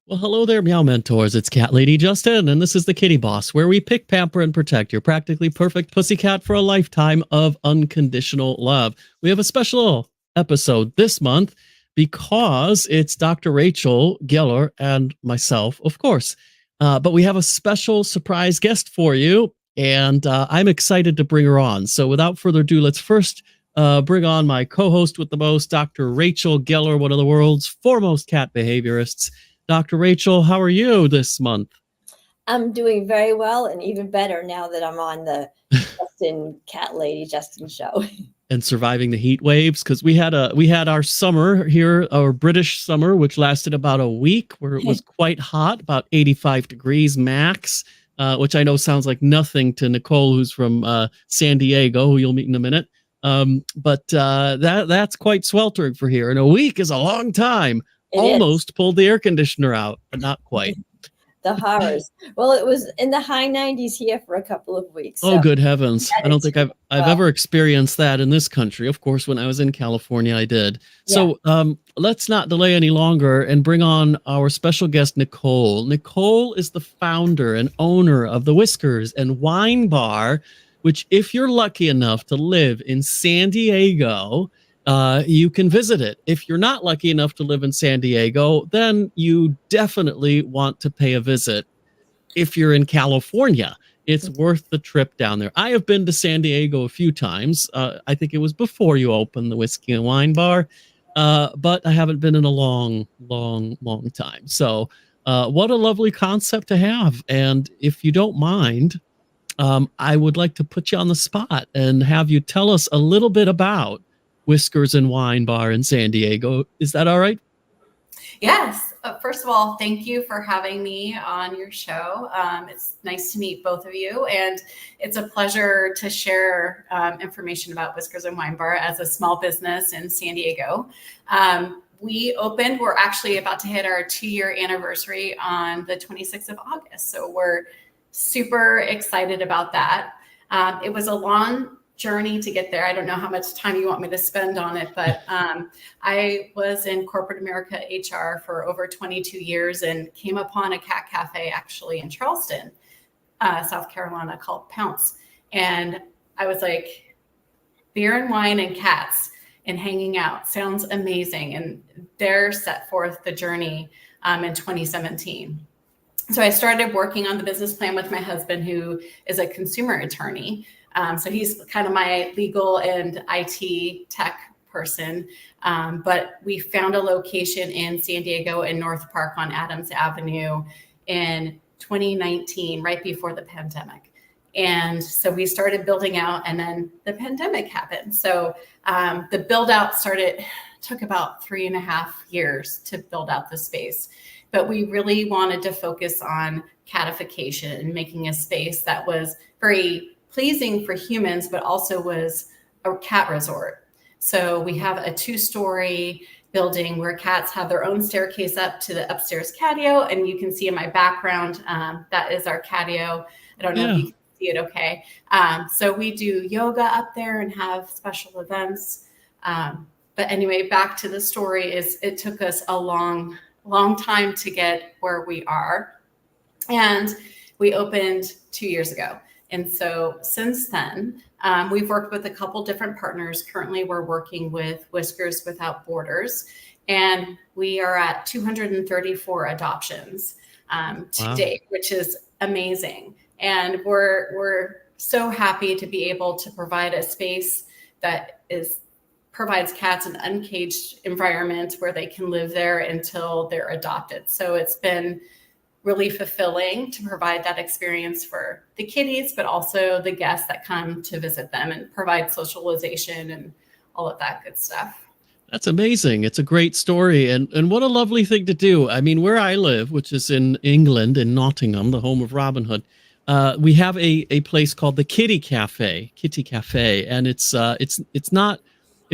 Well, hello there, Meow Mentors. It's Cat Lady Justin, and this is the Kitty Boss, where we pick, pamper, and protect your practically perfect pussycat for a lifetime of unconditional love. We have a special episode this month because it's Dr. Rachel Geller and myself, of course. But we have a special surprise guest for you, and I'm excited to bring her on. So without further ado, let's first bring on my co-host with the most, Dr. Rachel Geller, one of the world's foremost cat behaviorists. Dr. Rachel, how are you this month? I'm doing very well and even better now that I'm on the Cat Lady Justin show. And surviving the heat waves, because we had our summer here, our British summer, which lasted about a week, where it was quite hot, about 85 degrees max, which I know sounds like nothing to Nicole, who's from San Diego, who you'll meet in a minute. But that's quite sweltering for here, and a week is a long time. Almost pulled the air conditioner out, but not quite. The horrors. Well, it was in the high 90s here for a couple of weeks. So. Oh, good heavens. I don't think I've ever experienced that in this country. Of course, when I was in California, I did. Yeah. So let's not delay any longer and bring on our special guest, Nicole. Nicole is the founder and owner of the Whiskers Wine Bar, which, if you're lucky enough to live in San Diego, you can visit it. If you're not lucky enough to live in San Diego, then you definitely want to pay a visit. If you're in California, it's worth the trip down there. I have been to San Diego a few times. I think it was before you opened the Whiskey and Wine Bar, but I haven't been in a long time. So what a lovely concept to have. And if you don't mind, I would like to put you on the spot and have you tell us a little bit about Whiskers and Wine Bar in San Diego. Is that all right? Yes. First of all, thank you for having me on your show. It's nice to meet both of you, and it's a pleasure to share information about Whiskers and Wine Bar as a small business in San Diego. We're actually about to hit our 2-year anniversary on the 26th of August. So we're super excited about that. It was a long journey to get there. I don't know how much time you want me to spend on it, but I was in corporate America HR for over 22 years and came upon a cat cafe actually in Charleston, South Carolina, called Pounce. And I was like, beer and wine and cats and hanging out sounds amazing. And there set forth the journey in 2017. So I started working on the business plan with my husband, who is a consumer attorney. So he's kind of my legal and IT tech person. But we found a location in San Diego in North Park on Adams Avenue in 2019, right before the pandemic. And so we started building out, and then the pandemic happened. So the build out took about 3.5 years to build out the space. But we really wanted to focus on catification and making a space that was very pleasing for humans, but also was a cat resort. So we have a 2-story building where cats have their own staircase up to the upstairs catio. And you can see in my background, that is our catio. I don't know if you can see it okay. So we do yoga up there and have special events. But anyway, back to the story is it took us a long time to get where we are. And we opened 2 years ago. And so since then, we've worked with a couple different partners. Currently, we're working with Whiskers Without Borders, and we are at 234 adoptions to date, which is amazing. And we're so happy to be able to provide a space that provides cats an uncaged environment where they can live there until they're adopted. So it's been really fulfilling to provide that experience for the kitties, but also the guests that come to visit them, and provide socialization and all of that good stuff. That's amazing. It's a great story. And what a lovely thing to do. I mean, where I live, which is in England, in Nottingham, the home of Robin Hood, we have a place called the Kitty Cafe, and it's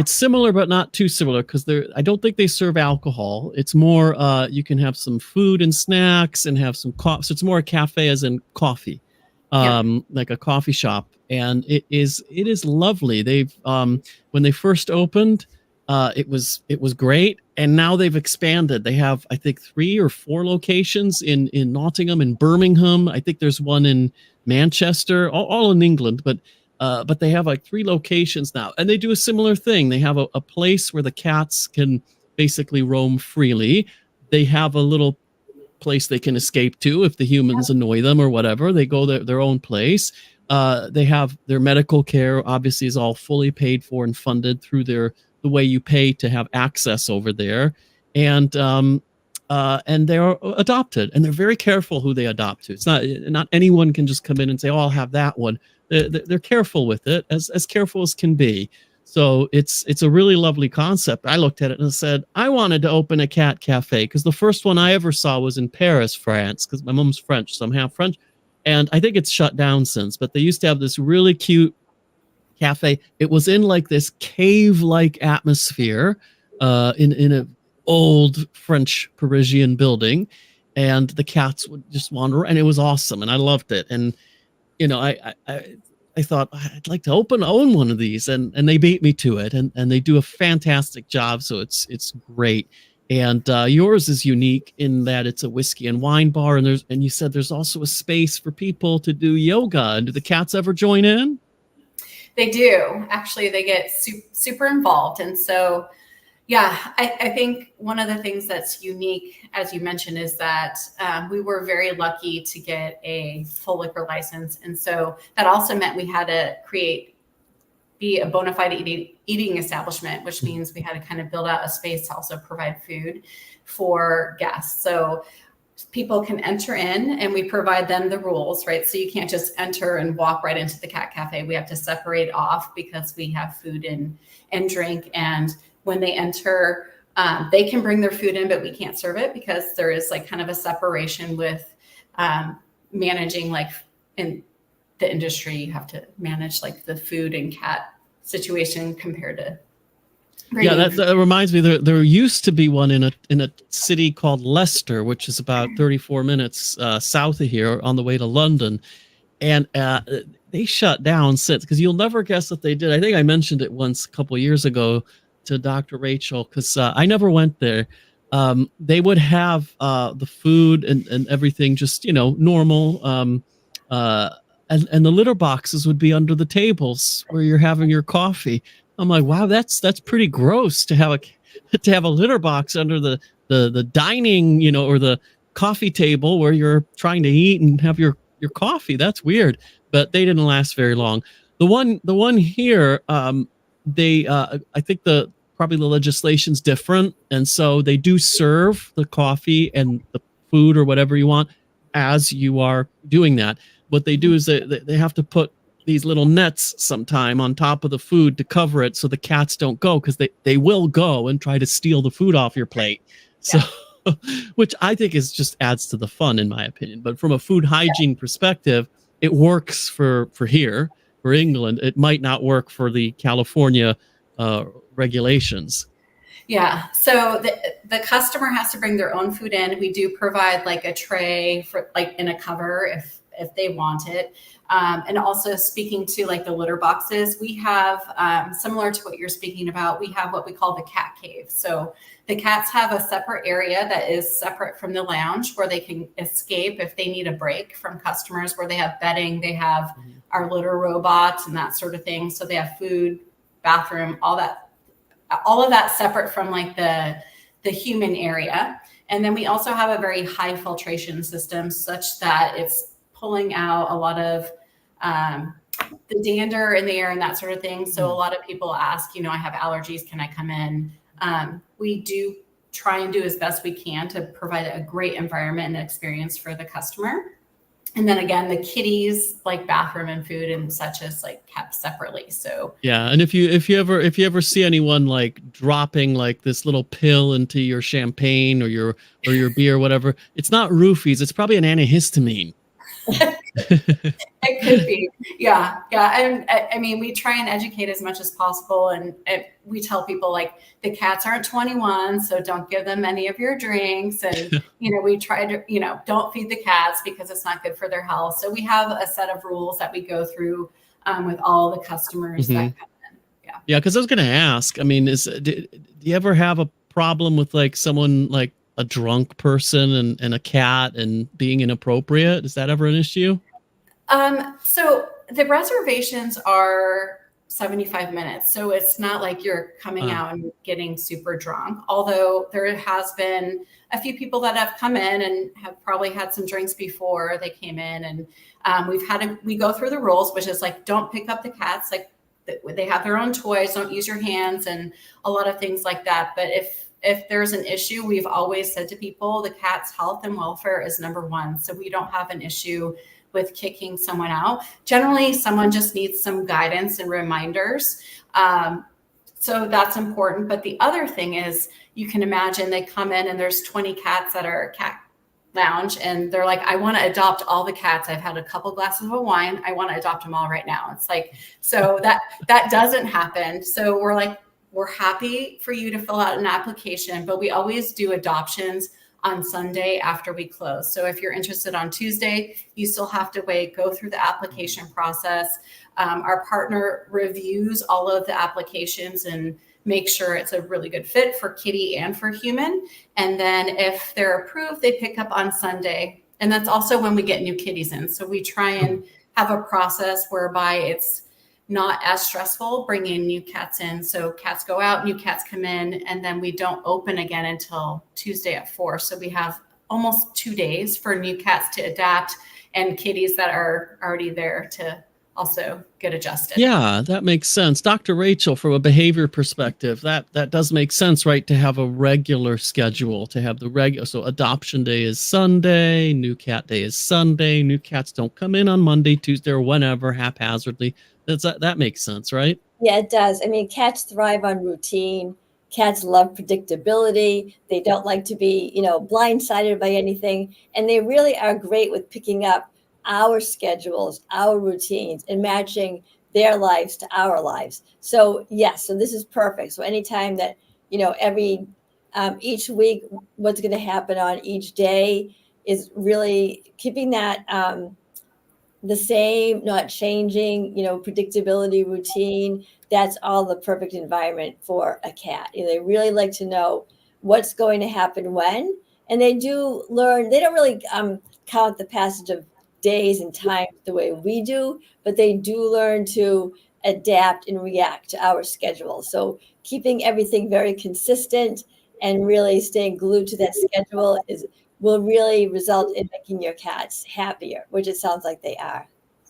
similar, but not too similar, because I don't think they serve alcohol. It's more, you can have some food and snacks and have some coffee. So it's more a cafe as in coffee, like a coffee shop. And it is lovely. They've, when they first opened, It was great, and now they've expanded. They have, I think, 3 or 4 locations in Nottingham and Birmingham. I think there's one in Manchester, all in England, but they have like 3 locations now, and they do a similar thing. They have a place where the cats can basically roam freely. They have a little place they can escape to if the humans annoy them or whatever. They go their own place. They have their medical care, obviously, is all fully paid for and funded through the way you pay to have access over there. And they're adopted, and they're very careful who they adopt to. It's not anyone can just come in and say, oh, I'll have that one. They're careful with it, as careful as can be. So it's a really lovely concept. I looked at it and said, I wanted to open a cat cafe, because the first one I ever saw was in Paris, France, because my mom's French, so I'm half French. And I think it's shut down since, but they used to have this really cute cafe. It was in like this cave-like atmosphere in a old French Parisian building, and the cats would just wander, and it was awesome, and I loved it. And I thought I'd like to own one of these, and they beat me to it, and they do a fantastic job. So it's great. And yours is unique in that it's a whiskey and wine bar, and you said there's also a space for people to do yoga. And do the cats ever join in? They do. Actually, they get super involved. And so, yeah, I think one of the things that's unique, as you mentioned, is that we were very lucky to get a full liquor license. And so that also meant we had to be a bona fide eating establishment, which means we had to kind of build out a space to also provide food for guests. So people can enter in, and we provide them the rules, right? So you can't just enter and walk right into the cat cafe. We have to separate off because we have food and drink. And when they enter, they can bring their food in, but we can't serve it because there is like kind of a separation with managing, like in the industry, you have to manage like the food and cat situation compared to. Yeah, that reminds me. There used to be one in a city called Leicester, which is about 34 minutes south of here, on the way to London, and they shut down since. Because you'll never guess what they did. I think I mentioned it once a couple of years ago to Dr. Rachel, because I never went there. They would have the food and everything just normal. And the litter boxes would be under the tables where you're having your coffee. I'm like, wow, that's pretty gross to have a litter box under the dining, or the coffee table where you're trying to eat and have your coffee. That's weird. But they didn't last very long. The one here, I think probably the legislation's different, and so they do serve the coffee and the food or whatever you want as you are doing that. What they do is they have to put these little nets sometime on top of the food to cover it so the cats don't go, because they will go and try to steal the food off your plate. So, which I think is just adds to the fun, in my opinion. But from a food hygiene perspective, it works for here, for England. It might not work for the California regulations. Yeah. So the customer has to bring their own food in. We do provide like a tray for like in a cover if they want it. And also speaking to like the litter boxes, we have similar to what you're speaking about, we have what we call the cat cave. So the cats have a separate area that is separate from the lounge where they can escape if they need a break from customers, where they have bedding, they have our litter robots and that sort of thing. So they have food, bathroom, all of that separate from like the human area. And then we also have a very high filtration system such that it's pulling out a lot of the dander in the air and that sort of thing. So a lot of people ask, I have allergies, can I come in? We do try and do as best we can to provide a great environment and experience for the customer. And then again, the kitties, like bathroom and food and such, is like kept separately. So yeah, and if you ever see anyone like dropping like this little pill into your champagne or your beer or whatever, it's not roofies. It's probably an antihistamine. It could be. Yeah. And I mean, we try and educate as much as possible. And we tell people like the cats aren't 21, so don't give them any of your drinks. And, we try to, don't feed the cats because it's not good for their health. So we have a set of rules that we go through with all the customers that come in. Yeah. Yeah, because I was going to ask. I mean, do you ever have a problem with like someone like a drunk person and a cat and being inappropriate? Is that ever an issue? So the reservations are 75 minutes. So it's not like you're coming out and getting super drunk. Although there has been a few people that have come in and have probably had some drinks before they came in. And we go through the rules, which is like, don't pick up the cats. Like they have their own toys, don't use your hands and a lot of things like that. But if there's an issue, we've always said to people, the cat's health and welfare is number one. So we don't have an issue with kicking someone out. Generally, someone just needs some guidance and reminders. So that's important. But the other thing is, you can imagine they come in and there's 20 cats that are cat lounge and they're like, I want to adopt all the cats. I've had a couple glasses of wine. I want to adopt them all right now. It's like, so that doesn't happen. So we're like, we're happy for you to fill out an application, but we always do adoptions on Sunday after we close. So if you're interested on Tuesday, you still have to go through the application process. Our partner reviews all of the applications and make sure it's a really good fit for kitty and for human. And then if they're approved, they pick up on Sunday. And that's also when we get new kitties in. So we try and have a process whereby it's not as stressful bringing new cats in. So cats go out, new cats come in, and then we don't open again until Tuesday at 4. So we have almost 2 days for new cats to adapt and kitties that are already there to also get adjusted. Yeah, that makes sense. Dr. Rachel, from a behavior perspective, that does make sense, right? To have a regular schedule, to have the regular. So adoption day is Sunday, new cat day is Sunday. New cats don't come in on Monday, Tuesday, or whenever, haphazardly. That makes sense, right? Yeah, it does. I mean, cats thrive on routine. Cats love predictability. They don't like to be, blindsided by anything. And they really are great with picking up our schedules, our routines, and matching their lives to our lives. So yes, so this is perfect. So anytime that, each week, what's going to happen on each day is really keeping that the same, not changing, predictability, routine. That's all the perfect environment for a cat. They really like to know what's going to happen when, and they do learn. They don't really count the passage of days and time the way we do, but they do learn to adapt and react to our schedule. So keeping everything very consistent and really staying glued to that schedule will really result in making your cats happier, which it sounds like they are.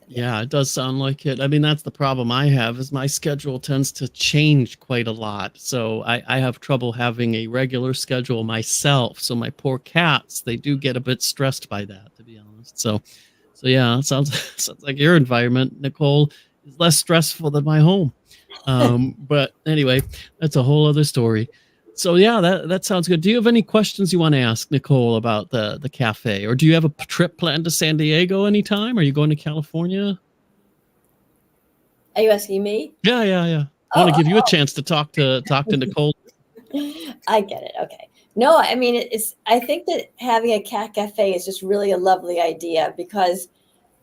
Yeah, it does sound like it. I mean, that's the problem I have is my schedule tends to change quite a lot. So I have trouble having a regular schedule myself. So my poor cats, they do get a bit stressed by that, to be honest. So yeah, it sounds like your environment, Nicole, is less stressful than my home. But anyway, that's a whole other story. So yeah, that sounds good. Do you have any questions you want to ask Nicole about the cafe, or do you have a trip planned to San Diego anytime? Are you going to California? Are you asking me? Yeah. I want to give you a chance to talk to Nicole. I get it. Okay. No, I mean, I think that having a cat cafe is just really a lovely idea because,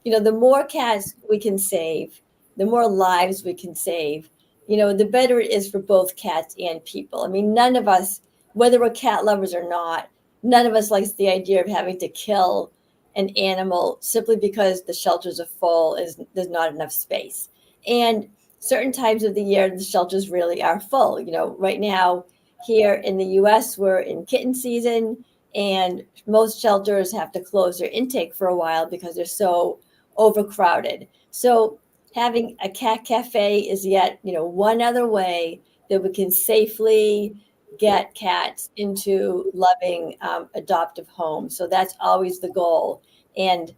the more cats we can save, the more lives we can save, the better it is for both cats and people. I mean, none of us, whether we're cat lovers or not, none of us likes the idea of having to kill an animal simply because the shelters are full, there's not enough space. And certain times of the year, the shelters really are full. Right now here in the US, we're in kitten season, and most shelters have to close their intake for a while because they're so overcrowded. So having a cat cafe is yet, one other way that we can safely get cats into loving adoptive homes. So that's always the goal. And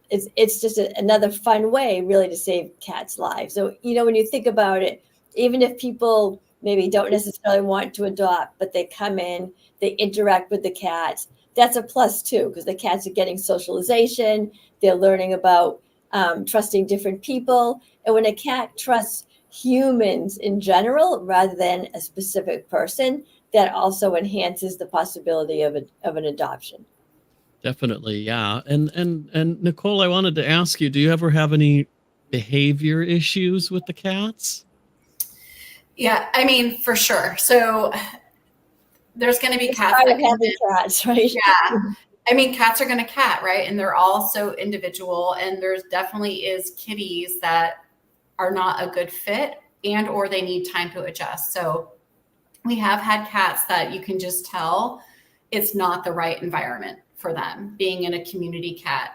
it's just another fun way really to save cats' lives. So, when you think about it, even if people maybe don't necessarily want to adopt, but they come in, they interact with the cats, that's a plus too, because the cats are getting socialization, they're learning about trusting different people. And when a cat trusts humans in general, rather than a specific person, that also enhances the possibility of an adoption. Definitely, yeah. And Nicole, I wanted to ask you, do you ever have any behavior issues with the cats? Yeah, I mean, for sure. So there's going to be cats Part that of come having in. cats, right? Yeah. I mean, cats are going to cat, right? And they're all so individual. And there's definitely is kitties that are not a good fit and or they need time to adjust. So we have had cats that you can just tell it's not the right environment for them being in a community cat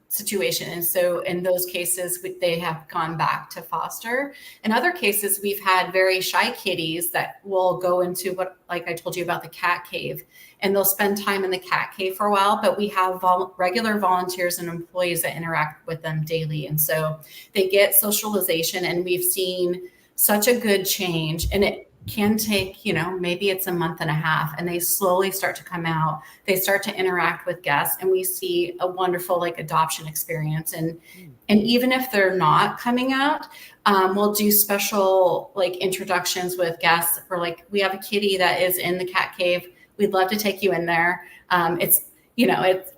situation. And so in those cases, they have gone back to foster. In other cases, we've had very shy kitties that will go into what, like I told you about the cat cave, and they'll spend time in the cat cave for a while, but we have regular volunteers and employees that interact with them daily. And so they get socialization, and we've seen such a good change. And it can take, maybe it's a month and a half, and they slowly start to come out. They start to interact with guests, and we see a wonderful adoption experience. And even if they're not coming out, we'll do special introductions with guests, or we have a kitty that is in the cat cave. We'd love to take you in there. It's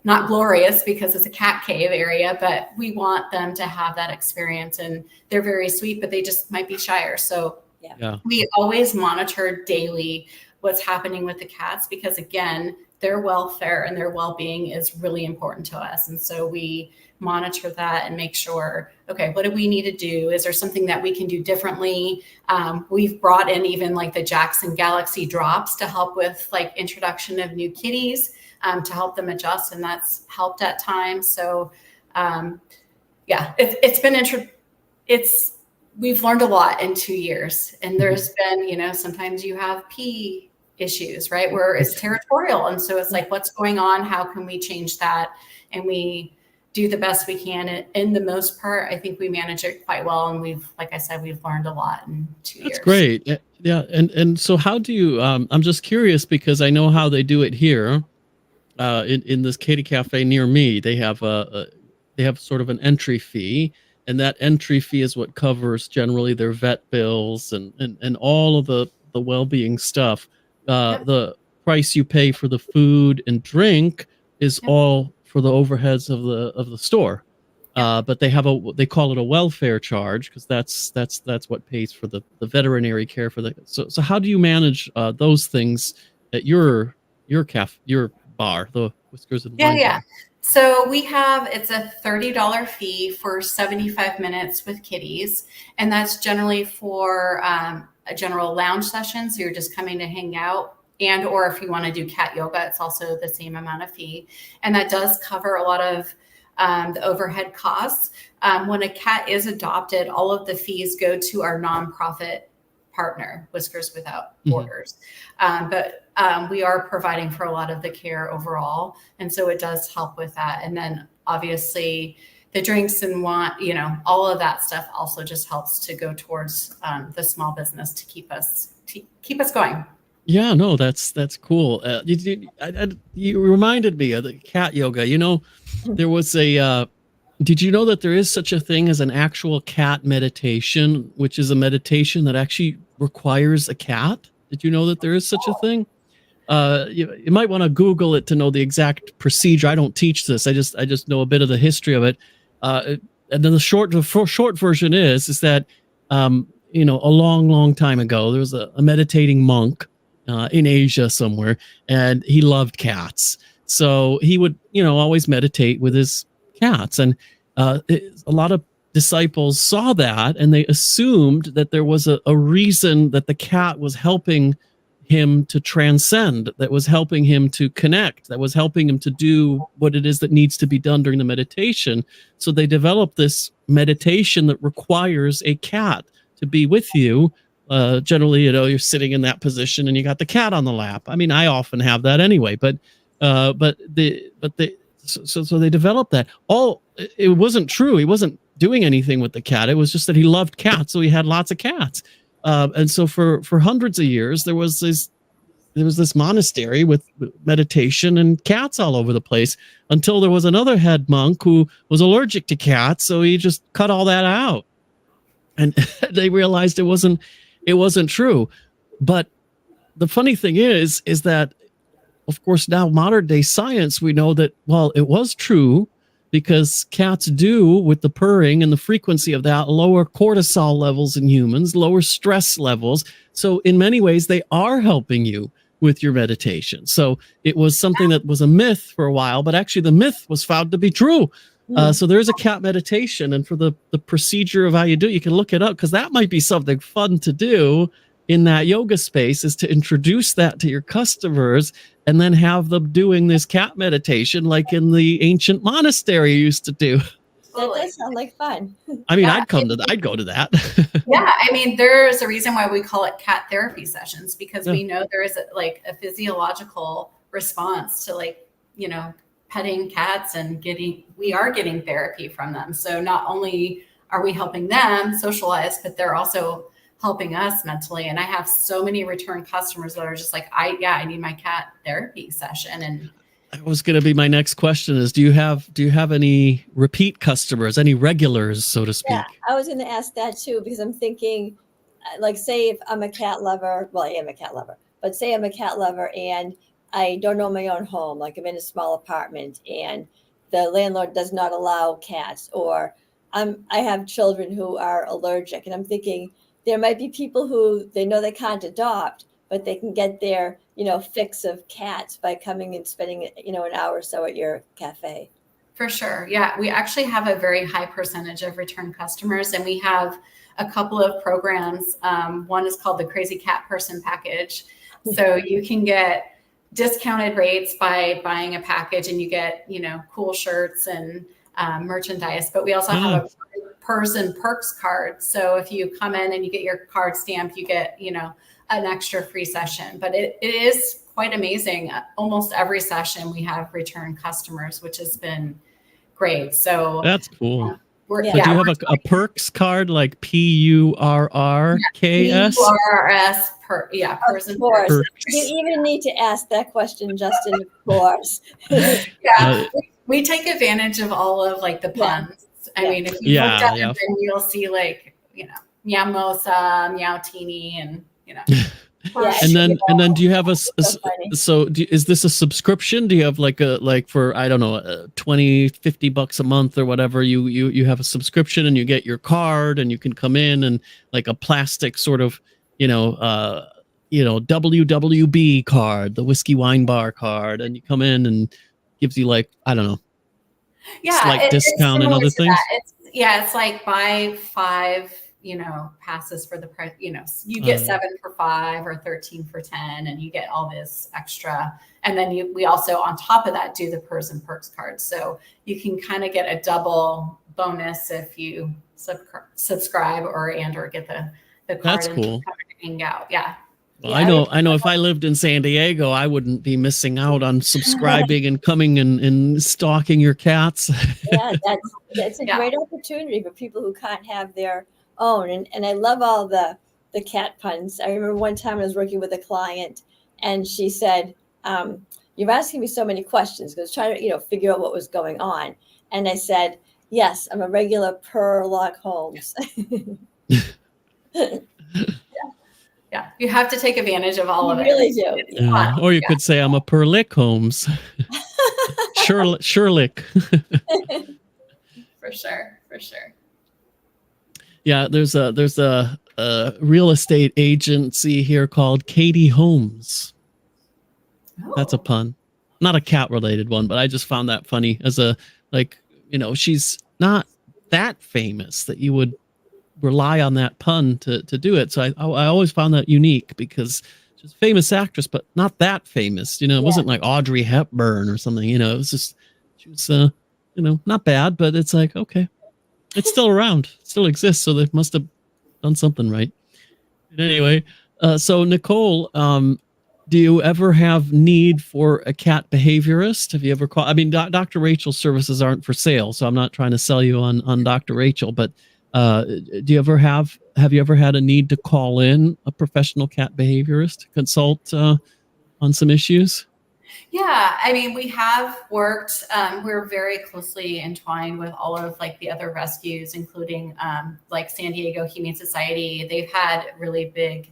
not glorious because it's a cat cave area, but we want them to have that experience. And they're very sweet, but they just might be shyer. So Yeah. we always monitor daily what's happening with the cats, because again, their welfare and their well-being is really important to us. And so we monitor that and make sure, okay, what do we need to do? Is there something that we can do differently? We've brought in even the Jackson Galaxy drops to help with introduction of new kitties, to help them adjust. And that's helped at times. So we've learned a lot in 2 years, and there's been, sometimes you have pee issues, right? Where it's territorial. And so it's what's going on? How can we change that? And we do the best we can. And in the most part, I think we manage it quite well. And like I said, we've learned a lot in 2 years. That's great. Yeah. And so how do you, I'm just curious because I know how they do it here, in this kitty cafe near me. They have they have sort of an entry fee, and that entry fee is what covers generally their vet bills and all of the well-being stuff. Yep. The price you pay for the food and drink is all for the overheads of the store. But they have they call it a welfare charge, because that's what pays for the veterinary care for the. So how do you manage those things at your bar, the Whiskers and Wine Bar? So it's a $30 fee for 75 minutes with kitties. And that's generally for a general lounge session. So you're just coming to hang out, and or if you want to do cat yoga, it's also the same amount of fee. And that does cover a lot of the overhead costs. When a cat is adopted, all of the fees go to our nonprofit partner, Whiskers Without Borders. But we are providing for a lot of the care overall. And so it does help with that. And then obviously the drinks and all of that stuff also just helps to go towards the small business to keep us going. Yeah, no, that's cool. You reminded me of the cat yoga. There was did you know that there is such a thing as an actual cat meditation, which is a meditation that actually requires a cat? Did you know that there is such a thing? You might want to Google it to know the exact procedure. I don't teach this. I just know a bit of the history of it. And then the short version is that a long time ago there was a meditating monk in Asia somewhere, and he loved cats. So he would always meditate with his cats, and a lot of disciples saw that, and they assumed that there was a reason that the cat was helping him to transcend, that was helping him to connect, that was helping him to do what it is that needs to be done during the meditation. So they developed this meditation that requires a cat to be with you. Generally, you're sitting in that position and you got the cat on the lap. I mean, I often have that anyway, so they developed that. It wasn't true. He wasn't doing anything with the cat. It was just that he loved cats, so he had lots of cats. And so for hundreds of years, there was this monastery with meditation and cats all over the place, until there was another head monk who was allergic to cats, so he just cut all that out. And they realized it wasn't true. But the funny thing is that, of course, now modern day science, we know that, well, it was true, because cats do, with the purring and the frequency of that, lower cortisol levels in humans, lower stress levels. So in many ways, they are helping you with your meditation. So it was something that was a myth for a while, but actually the myth was found to be true. So there's a cat meditation, and for the procedure of how you do it, you can look it up, because that might be something fun to do in that yoga space, is to introduce that to your customers and then have them doing this cat meditation like in the ancient monastery you used to do. That does sound like fun. I mean, Yeah. I'd go to that. Yeah, I mean, there's a reason why we call it cat therapy sessions, because we know there is a physiological response to, like, you know, petting cats and we are getting therapy from them. So not only are we helping them socialize, but they're also helping us mentally. And I have so many return customers that are just like, I need my cat therapy session. And that was going to be my next question, is do you have any repeat customers, any regulars, so to speak? Yeah, I was going to ask that too, because I'm thinking, like, say if I'm a cat lover, well, I am a cat lover, but say I'm a cat lover and I don't own my own home, like I'm in a small apartment and the landlord does not allow cats, or I have children who are allergic, and I'm thinking there might be people who they know they can't adopt, but they can get their, fix of cats by coming and spending, an hour or so at your cafe. For sure. Yeah. We actually have a very high percentage of return customers, and we have a couple of programs. One is called the Crazy Cat Person Package. So you can get discounted rates by buying a package, and you get, cool shirts and merchandise. But we also have a Purrs and Perks card. So if you come in and you get your card stamped, you get, an extra free session. But it is quite amazing. Almost every session we have return customers, which has been great. So that's cool. Do you have a Perks card, like PURRKS? PURS, Purrs and Perks. You even need to ask that question, Justin, of course. We take advantage of all of, like, the puns. I mean, if you looked at it, then you'll see, like, Meow Mosa, Meow Teeny, and, and then do you have is this a subscription? Do you have like for, I don't know, $20-$50 a month or whatever, you have a subscription and you get your card and you can come in and, like, a plastic sort of, WWB card, the Whiskey Wine Bar card, and you come in and gives you, like, I don't know, slight discount and other things? It's like buy 5, passes for the price, you get 7 for 5 or 13 for 10, and you get all this extra. And then we also, on top of that, do the Purrs and Perks cards. So you can kind of get a double bonus if you subscribe or get the card. That's cool. Hang out. Yeah. Well, I know if I lived in San Diego, I wouldn't be missing out on subscribing and coming and stalking your cats. Yeah, that's a great opportunity for people who can't have their own. And I love all the cat puns. I remember one time I was working with a client and she said, you're asking me so many questions, because I was trying to, figure out what was going on. And I said, yes, I'm a regular Purlock Holmes. Yeah, you have to take advantage of all of it. You really do. Yeah. Or you could say I'm a Purlick Holmes. Sherlick. For sure. Yeah, there's a real estate agency here called Katie Homes. Oh. That's a pun. Not a cat related one, but I just found that funny as she's not that famous that you would rely on that pun to do it. So I always found that unique, because she's a famous actress, but not that famous. It wasn't like Audrey Hepburn or something. It was just, she was not bad, but it's like, okay, it's still around, it still exists, so they must have done something right. But anyway, so Nicole, do you ever have need for a cat behaviorist? Have you ever called? I mean, Dr. Rachel's services aren't for sale, so I'm not trying to sell you on Dr. Rachel, but do you ever have you ever had a need to call in a professional cat behaviorist to consult on some issues? Yeah, I mean, we have worked, we're very closely entwined with all of, like, the other rescues, including like San Diego Humane Society. They've had really big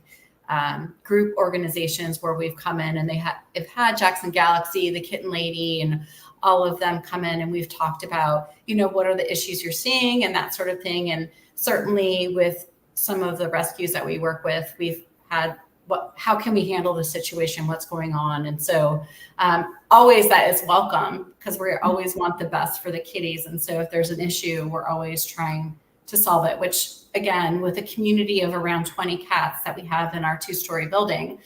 group organizations where we've come in, and they've had Jackson Galaxy, the Kitten Lady, and all of them come in and we've talked about, what are the issues you're seeing and that sort of thing. And certainly with some of the rescues that we work with, we've had how can we handle the situation? What's going on? And so always that is welcome because we always want the best for the kitties. And so if there's an issue, we're always trying to solve it, which again, with a community of around 20 cats that we have in our 2-story building,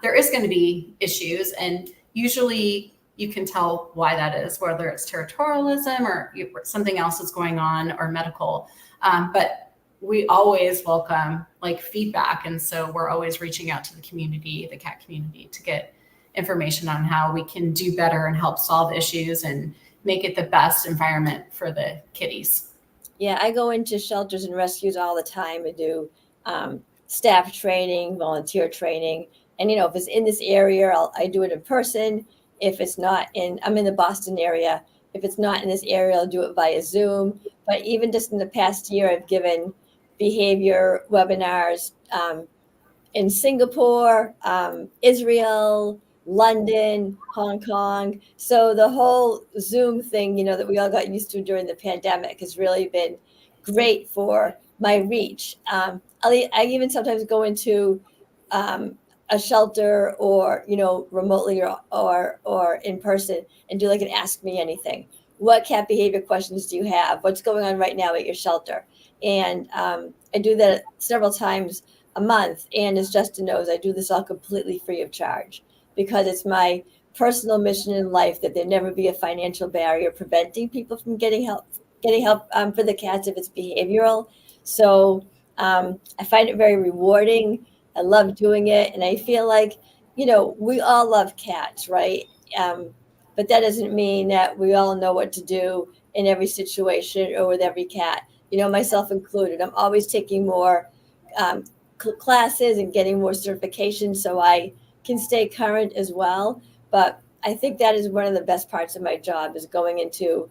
there is going to be issues. And usually you can tell why that is, whether it's territorialism or something else is going on or medical. But we always welcome feedback. And so we're always reaching out to the community, the cat community, to get information on how we can do better and help solve issues and make it the best environment for the kitties. Yeah, I go into shelters and rescues all the time and do staff training, volunteer training. And, if it's in this area, I do it in person. If it's not I'm in the Boston area. If it's not in this area, I'll do it via Zoom. But even just in the past year, I've given behavior webinars in Singapore, Israel, London, Hong Kong. So the whole Zoom thing, that we all got used to during the pandemic has really been great for my reach. I even sometimes go into a shelter or, remotely or in person and do an Ask Me Anything. What cat behavior questions do you have? What's going on right now at your shelter? And I do that several times a month. And as Justin knows, I do this all completely free of charge because it's my personal mission in life that there never be a financial barrier preventing people from getting help for the cats if it's behavioral. So I find it very rewarding. I love doing it. And I feel like, we all love cats, right? But that doesn't mean that we all know what to do in every situation or with every cat, myself included. I'm always taking more classes and getting more certifications so I can stay current as well. But I think that is one of the best parts of my job is going into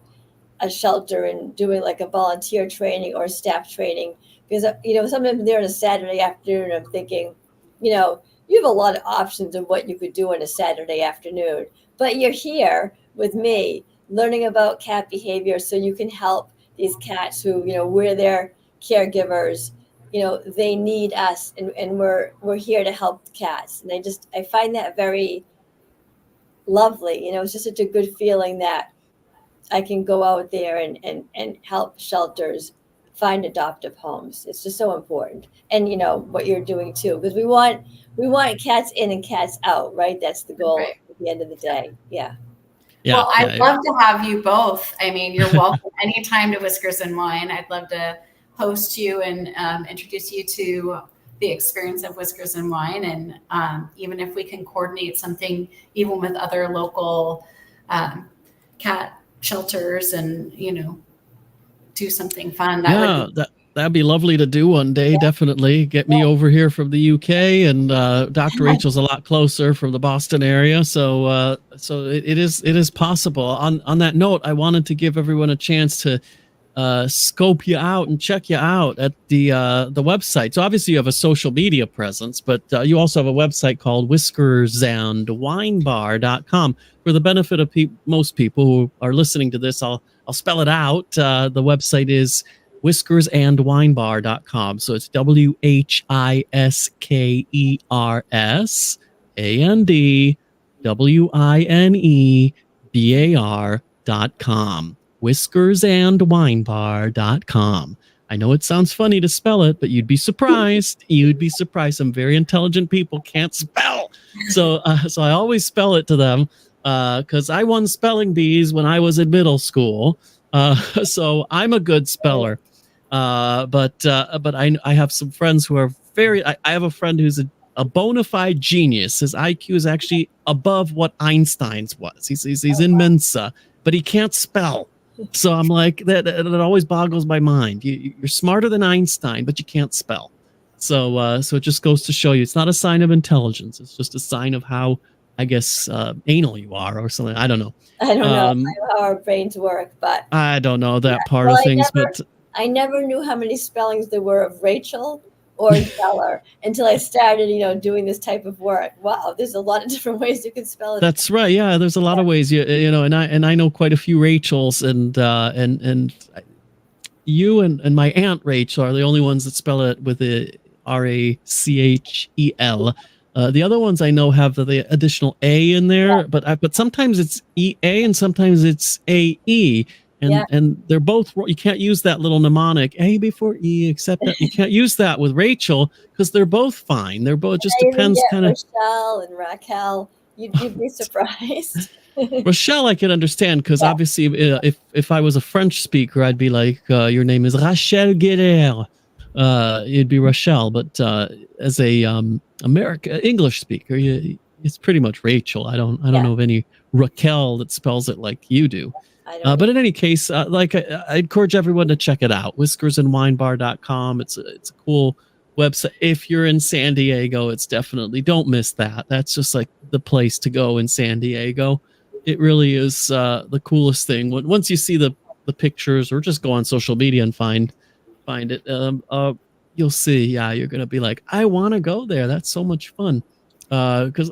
a shelter and doing a volunteer training or staff training. Because, sometimes there on a Saturday afternoon, I'm thinking, you have a lot of options of what you could do on a Saturday afternoon. But you're here with me learning about cat behavior so you can help these cats who, we're their caregivers. They need us and we're here to help the cats. And I find that very lovely. It's just such a good feeling that I can go out there and help shelters find adoptive homes. It's just so important. And what you're doing too, because we want cats in and cats out, right? That's the goal Right. at the end of the day. Yeah. Well, I'd love to have you both. I mean, you're welcome anytime to Whiskers and Wine. I'd love to host you and introduce you to the experience of Whiskers and Wine. And even if we can coordinate something, even with other local cat shelters and, do something fun. That'd be lovely to do one day. Yeah. Definitely get me over here from the UK, and Dr. Rachel's a lot closer from the Boston area. So it is possible. On that note, I wanted to give everyone a chance to scope you out and check you out at the website. So obviously you have a social media presence, but you also have a website called whiskersandwinebar.com. For the benefit of most people who are listening to this, I'll spell it out. The website is whiskersandwinebar.com. So it's whiskersandwinebar.com. whiskersandwinebar.com. I know it sounds funny to spell it, but you'd be surprised. Some very intelligent people can't spell. So I always spell it to them because I won spelling bees when I was in middle school. So I'm a good speller. But I have some friends who are I have a friend who's a bona fide genius. His IQ is actually above what Einstein's was. He's in Mensa, but he can't spell. So I'm like, that always boggles my mind. You're smarter than Einstein, but you can't spell. So it just goes to show you, it's not a sign of intelligence. It's just a sign of how, I guess, anal you are or something. I don't know. I don't know how our brains work, but I don't know that part of things. But I never knew how many spellings there were of Rachel orange color until I started, doing this type of work. Wow, there's a lot of different ways you can spell it. That's right. Yeah, there's a lot of ways. And I know quite a few Rachels, and you and my aunt Rachel are the only ones that spell it with a Rachel. The other ones I know have the additional A in there, but sometimes it's EA and sometimes it's AE. And they're both, you can't use that little mnemonic A before E, except that you can't use that with Rachel because they're both fine. They're both, just depends kind of. Rochelle and Raquel, you'd be surprised. Rochelle, I can understand because obviously if I was a French speaker, I'd be like, your name is Rachel Guerre. It'd be Rochelle, but as a English speaker, it's pretty much Rachel. I don't know of any Raquel that spells it like you do. But in any case, I encourage everyone to check it out. whiskersandwinebar.com. It's a cool website. If you're in San Diego, it's definitely, don't miss that. That's just like the place to go in San Diego. It really is the coolest thing. Once you see the pictures, or just go on social media and find it, you'll see. Yeah, you're gonna be like, I want to go there. That's so much fun. Because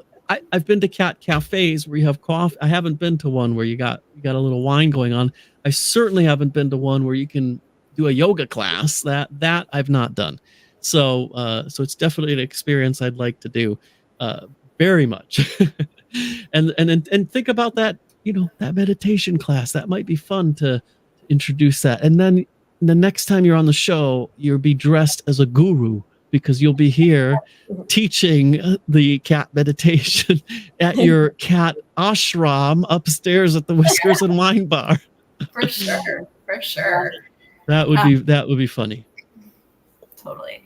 I've been to cat cafes where you have coffee. I haven't been to one where you got a little wine going on. I certainly haven't been to one where you can do a yoga class. That I've not done. So it's definitely an experience I'd like to do, very much. and think about that. That meditation class. That might be fun to introduce that. And then the next time you're on the show, you'll be dressed as a guru, because you'll be here teaching the cat meditation at your cat ashram upstairs at the Whiskers and Wine Bar. For sure. That would be funny. Totally,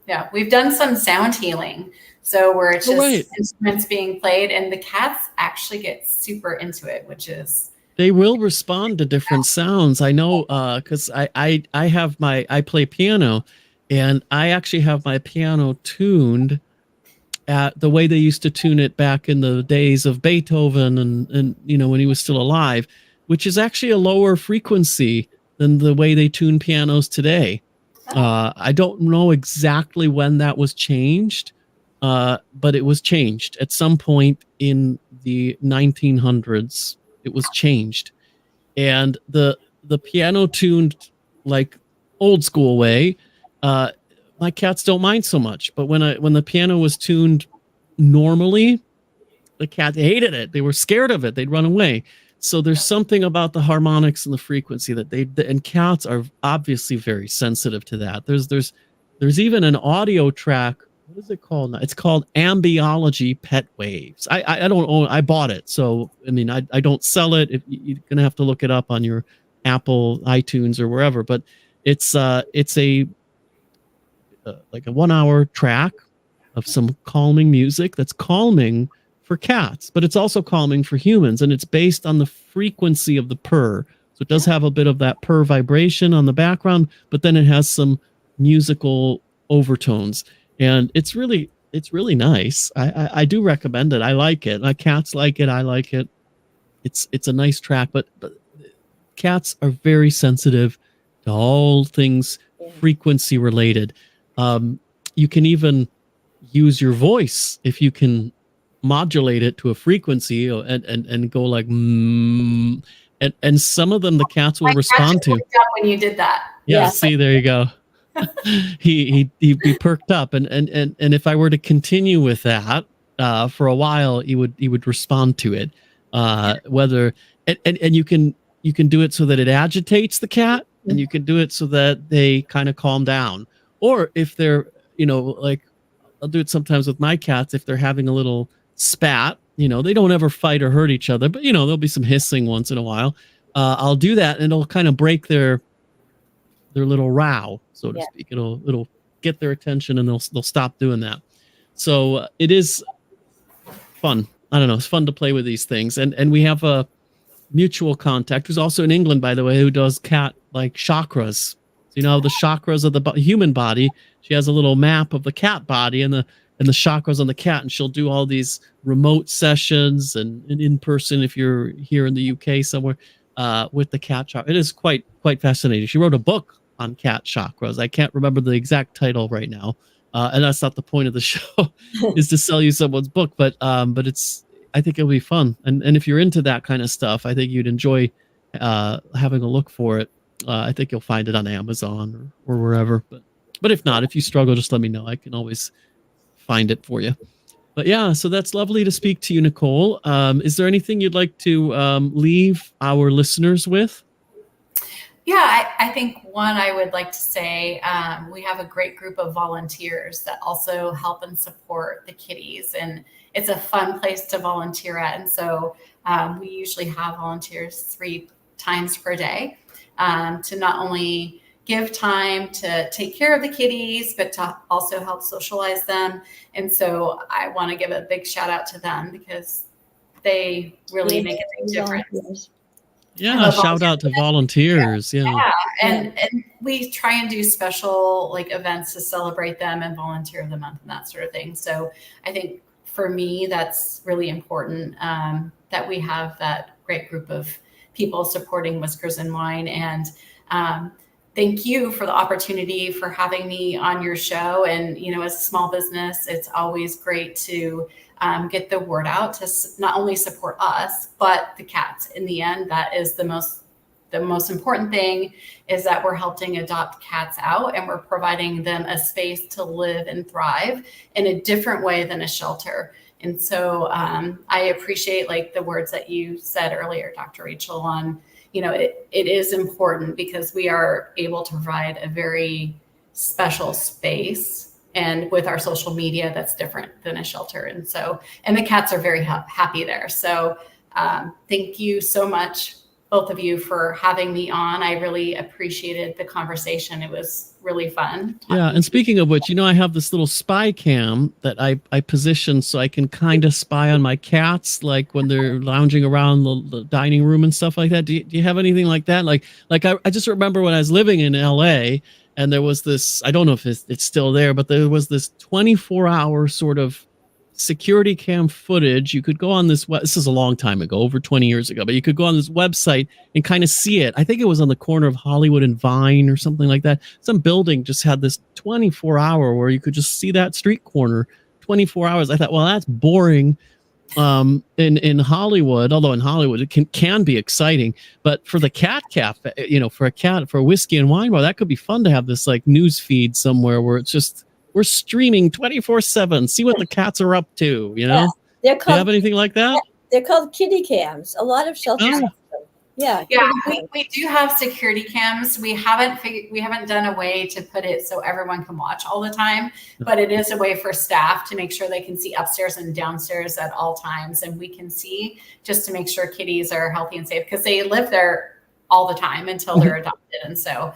yeah. We've done some sound healing, so where it's just instruments being played, and the cats actually get super into it, which is. They will respond to different sounds. I know, because I play piano. And I actually have my piano tuned at the way they used to tune it back in the days of Beethoven and when he was still alive, which is actually a lower frequency than the way they tune pianos today. I don't know exactly when that was changed, but it was changed at some point in the 1900s. It was changed, and the piano tuned like old school way. My cats don't mind so much, but when the piano was tuned normally, the cat hated it. They were scared of it. They'd run away. So there's something about the harmonics and the frequency and cats are obviously very sensitive to that. There's even an audio track. What is it called now? It's called Ambiology Pet Waves. I don't own. I bought it, so I mean I don't sell it. You're gonna have to look it up on your Apple iTunes or wherever. But it's a like a 1 hour track of some calming music that's calming for cats, but it's also calming for humans, and it's based on the frequency of the purr. So it does have a bit of that purr vibration on the background, but then it has some musical overtones, and it's really nice. I do recommend it. I like it. My cats like it. I like it. It's a nice track, but cats are very sensitive to all things frequency related. You can even use your voice if you can modulate it to a frequency and go like and some of them the cats will respond to. When you did that. Yeah, see, there you go. he perked up, and if I were to continue with that for a while, he would respond to it. Whether and you can do it so that it agitates the cat, and you can do it so that they kind of calm down. Or if they're, like I'll do it sometimes with my cats, if they're having a little spat, they don't ever fight or hurt each other, but there'll be some hissing once in a while. I'll do that, and it'll kind of break their little row, so to speak. It'll get their attention, and they'll stop doing that. So it is fun. I don't know. It's fun to play with these things. And we have a mutual contact who's also in England, by the way, who does cat like chakras. So the chakras of the human body. She has a little map of the cat body and the chakras on the cat, and she'll do all these remote sessions and in person if you're here in the UK somewhere with the cat chakra. It is quite fascinating. She wrote a book on cat chakras. I can't remember the exact title right now, and that's not the point of the show, is to sell you someone's book. But it's, I think it'll be fun, and if you're into that kind of stuff, I think you'd enjoy having a look for it. I think you'll find it on Amazon or wherever. But if not, if you struggle, just let me know. I can always find it for you. But yeah, so that's lovely to speak to you, Nicole. Is there anything you'd like to leave our listeners with? Yeah, I think one I would like to say, we have a great group of volunteers that also help and support the kitties, and it's a fun place to volunteer at. And so we usually have volunteers 3 times per day to not only give time to take care of the kitties, but to also help socialize them. And so I want to give a big shout out to them because they really make a big difference. Yeah, shout out to volunteers. Yeah. And we try and do special like events to celebrate them and volunteer of the month and that sort of thing. So I think for me, that's really important that we have that great group of people supporting Whiskers and Wine. And thank you for the opportunity for having me on your show. And, you know, as a small business, it's always great to get the word out to not only support us, but the cats. In the end, that is the most important thing, is that we're helping adopt cats out and we're providing them a space to live and thrive in a different way than a shelter. And so I appreciate like the words that you said earlier, Dr. Rachel, on, you know, it is important because we are able to provide a very special space, and with our social media, that's different than a shelter. And so, and the cats are very happy there. So thank you so much, both of you, for having me on. I really appreciated the conversation. It was really fun. Yeah. And speaking of which, you know, I have this little spy cam that I position so I can kind of spy on my cats, like when they're lounging around the dining room and stuff like that. Do you have anything like that? Like I just remember when I was living in LA, and there was this, I don't know if it's still there, but there was this 24-hour sort of security cam footage. You could go on this, this is a long time ago, over 20 years ago, but you could go on this website and kind of see it. I think it was on the corner of Hollywood and Vine or something like that. Some building just had this 24-hour where you could just see that street corner 24 hours. I thought, well, that's boring in Hollywood, although in Hollywood it can be exciting, but for the cat cafe, you know, for a whiskey and wine bar, that could be fun to have this like news feed somewhere where it's just, we're streaming 24/7, see what the cats are up to, you know. They're called, do you have anything like that? They're called kitty cams. A lot of shelters have them. Yeah, we do have security cams. We haven't done a way to put it so everyone can watch all the time, but it is a way for staff to make sure they can see upstairs and downstairs at all times, and we can see just to make sure kitties are healthy and safe, because they live there all the time until they're adopted. And so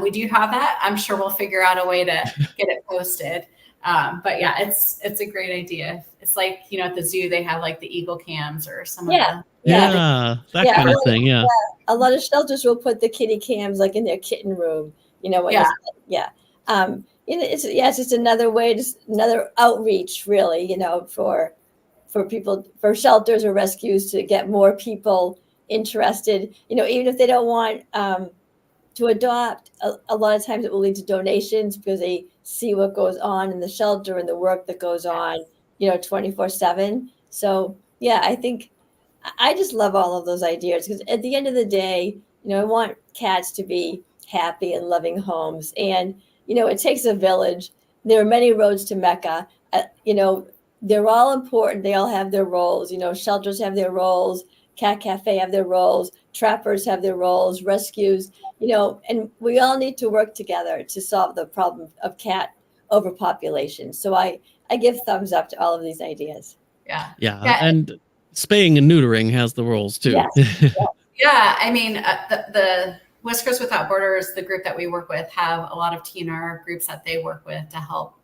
we do have that. I'm sure we'll figure out a way to get it posted. But yeah, it's a great idea. It's like, you know, at the zoo, they have like the eagle cams or some of the. That kind of thing. Yeah. A lot of shelters will put the kitty cams like in their kitten room, you know. It's just another way, just another outreach, really, you know, for people, for shelters or rescues to get more people interested, you know, even if they don't want to adopt. A lot of times it will lead to donations because they see what goes on in the shelter and the work that goes on, you know, 24/7. So yeah, I think I just love all of those ideas, because at the end of the day, you know, I want cats to be happy and loving homes. And, you know, it takes a village. There are many roads to Mecca. You know, they're all important. They all have their roles. You know, shelters have their roles. Cat Cafe have their roles. Trappers have their roles. Rescues, you know, and we all need to work together to solve the problem of cat overpopulation. So I give thumbs up to all of these ideas. Yeah. And spaying and neutering has the roles too. Yeah. I mean, the Whiskers Without Borders, the group that we work with, have a lot of TNR groups that they work with to help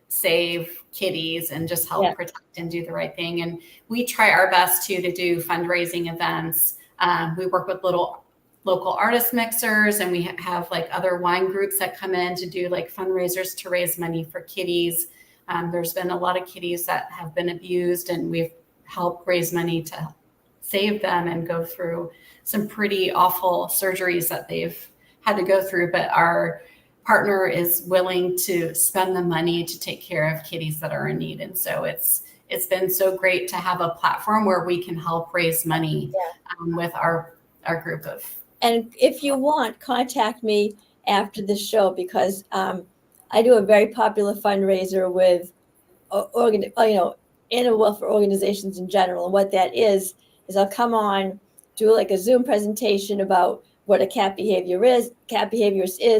save kitties and just help protect and do the right thing. And we try our best to do fundraising events. We work with little local artist mixers, and we have like other wine groups that come in to do like fundraisers to raise money for kitties. There's been a lot of kitties that have been abused, and we've helped raise money to save them and go through some pretty awful surgeries that they've had to go through, but our partner is willing to spend the money to take care of kitties that are in need. And so it's been so great to have a platform where we can help raise money with our group of. And if you want, contact me after the show, because I do a very popular fundraiser with animal welfare organizations in general. And what that is I'll come on, do like a Zoom presentation about what a cat behavior is,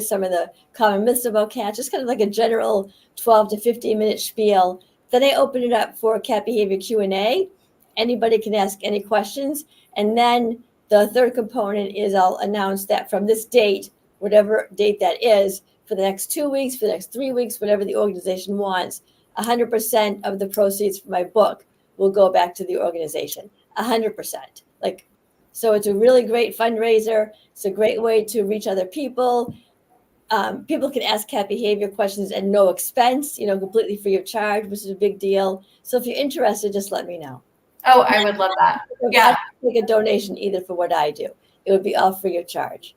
some of the common myths about cats, just kind of like a general 12 to 15 minute spiel. Then I open it up for cat behavior Q&A. Anybody can ask any questions. And then the third component is I'll announce that from this date, whatever date that is, for the next 2 weeks, for the next 3 weeks, whatever the organization wants, 100% of the proceeds from my book will go back to the organization. 100%. So it's a really great fundraiser. It's a great way to reach other people. People can ask cat behavior questions at no expense, completely free of charge, which is a big deal. So if you're interested, just let me know. Oh, I would love that. Yeah. I'd take a donation either for what I do. It would be all free of charge.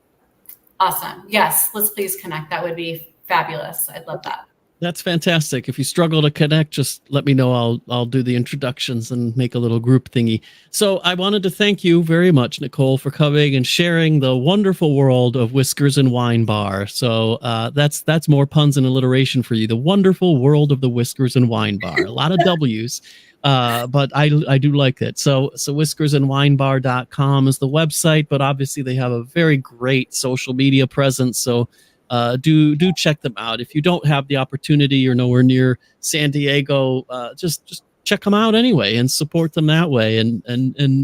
Awesome. Yes. Let's please connect. That would be fabulous. I'd love that. That's fantastic. If you struggle to connect, just let me know. I'll do the introductions and make a little group thingy. So I wanted to thank you very much, Nicole, for coming and sharing the wonderful world of Whiskers and Wine Bar. So that's more puns and alliteration for you. The wonderful world of the Whiskers and Wine Bar. A lot of W's, but I do like it. So whiskersandwinebar.com is the website, but obviously they have a very great social media presence. So do check them out. If you don't have the opportunity, you're nowhere near San Diego, just check them out anyway and support them that way. And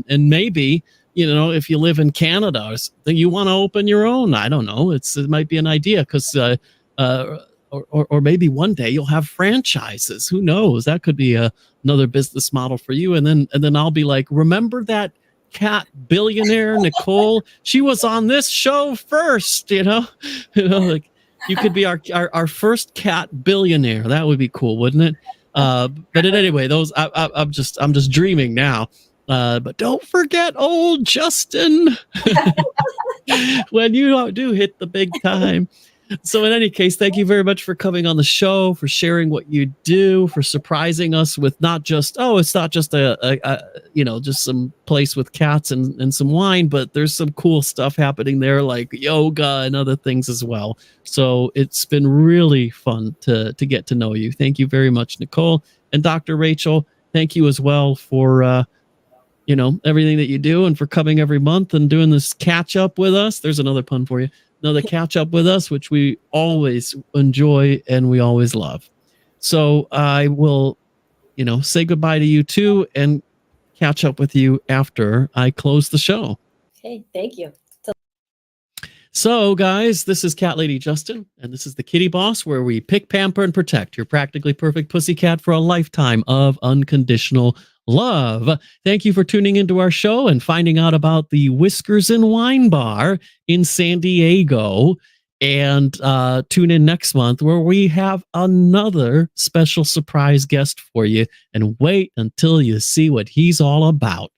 maybe, if you live in Canada or something, you want to open your own. I don't know. It might be an idea, because or maybe one day you'll have franchises. Who knows? That could be another business model for you. And then I'll be like, remember that cat billionaire Nicole? She was on this show first. Like you could be our first cat billionaire. That would be cool, wouldn't it? But anyway, those I'm just dreaming now. But don't forget old Justin when you do hit the big time. So in any case, thank you very much for coming on the show, for sharing what you do, for surprising us with not just, it's not just just some place with cats and some wine, but there's some cool stuff happening there, like yoga and other things as well. So it's been really fun to get to know you. Thank you very much, Nicole. And Dr. Rachel, thank you as well for everything that you do, and for coming every month and doing this catch up with us. There's another pun for you. Another catch up with us, which we always enjoy and we always love. So I will, say goodbye to you too, and catch up with you after I close the show. Okay, thank you. So guys, this is Cat Lady Justin, and this is the Kitty Boss, where we pick, pamper, and protect your practically perfect pussycat for a lifetime of unconditional love. Thank you for tuning into our show and finding out about the Whiskers and Wine Bar in San Diego. And tune in next month, where we have another special surprise guest for you. And wait until you see what he's all about.